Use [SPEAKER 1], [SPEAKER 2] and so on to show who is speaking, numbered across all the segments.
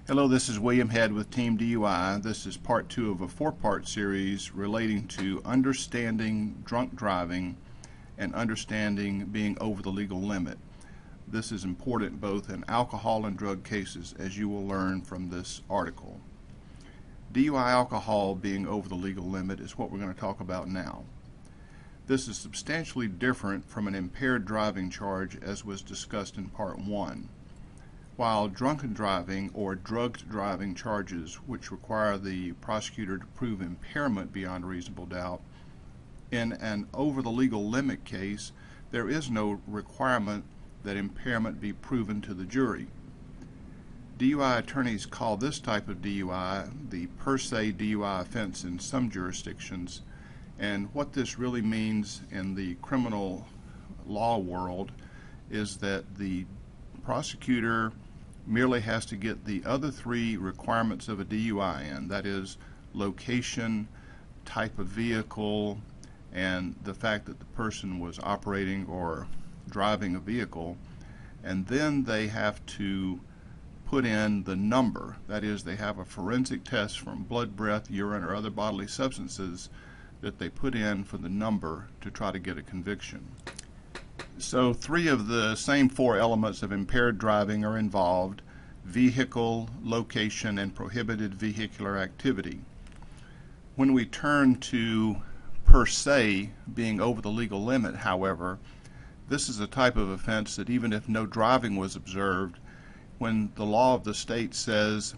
[SPEAKER 1] Hello, this is William Head with Team DUI. This is part 2 of a 4-part series relating to understanding drunk driving and understanding being over the legal limit. This is important both in alcohol and drug cases, as you will learn from this article. DUI alcohol being over the legal limit is what we're going to talk about now. This is substantially different from an impaired driving charge as was discussed in part 1. While drunken driving or drugged driving charges, which require the prosecutor to prove impairment beyond a reasonable doubt, in an over the legal limit case, there is no requirement that impairment be proven to the jury. DUI attorneys call this type of DUI the per se DUI offense in some jurisdictions, and what this really means in the criminal law world is that the prosecutor merely has to get the other 3 requirements of a DUI in, that is, location, type of vehicle, and the fact that the person was operating or driving a vehicle, and then they have to put in the number, that is, they have a forensic test from blood, breath, urine, or other bodily substances that they put in for the number to try to get a conviction. So 3 of the same 4 elements of impaired driving are involved: vehicle, location, and prohibited vehicular activity. When we turn to per se being over the legal limit, however, this is a type of offense that even if no driving was observed, when the law of the state says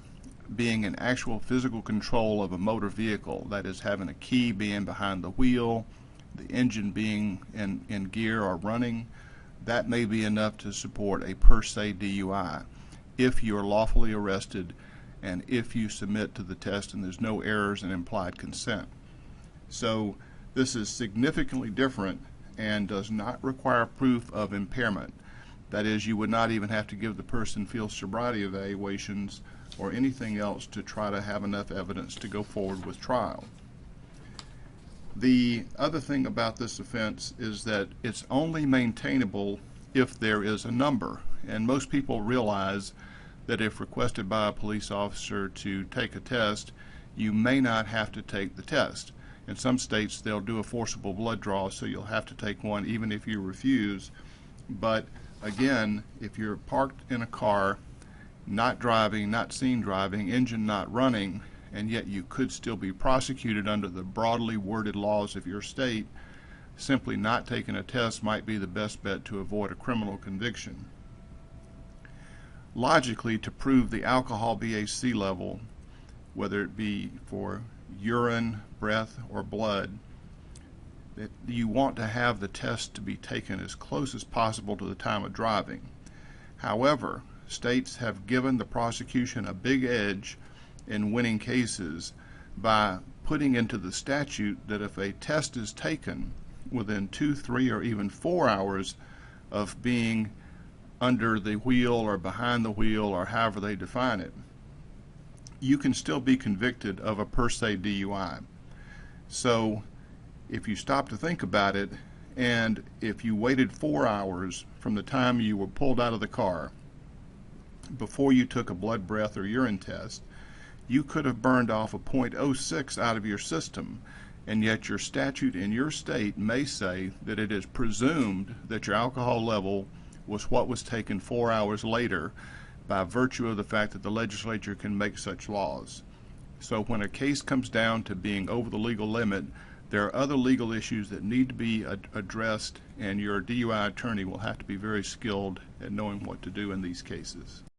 [SPEAKER 1] being in actual physical control of a motor vehicle, that is, having a key, being behind the wheel, the engine being in gear or running, that may be enough to support a per se DUI if you are lawfully arrested and if you submit to the test and there's no errors in implied consent. So this is significantly different and does not require proof of impairment. That is, you would not even have to give the person field sobriety evaluations or anything else to try to have enough evidence to go forward with trial. The other thing about this offense is that it's only maintainable if there is a number, and most people realize that if requested by a police officer to take a test, you may not have to take the test. In some states they'll do a forcible blood draw, so you'll have to take one even if you refuse. But again, if you're parked in a car, not driving, not seen driving, engine not running, and yet you could still be prosecuted under the broadly worded laws of your state, simply not taking a test might be the best bet to avoid a criminal conviction. Logically, to prove the alcohol BAC level, whether it be for urine, breath, or blood, that you want to have the test to be taken as close as possible to the time of driving. However, states have given the prosecution a big edge in winning cases by putting into the statute that if a test is taken within 2, 3, or even 4 hours of being under the wheel or behind the wheel or however they define it, you can still be convicted of a per se DUI. So if you stop to think about it, and if you waited 4 hours from the time you were pulled out of the car before you took a blood, breath, or urine test, you could have burned off a .06 out of your system, and yet your statute in your state may say that it is presumed that your alcohol level was what was taken 4 hours later by virtue of the fact that the legislature can make such laws. So when a case comes down to being over the legal limit, there are other legal issues that need to be addressed, and your DUI attorney will have to be very skilled at knowing what to do in these cases.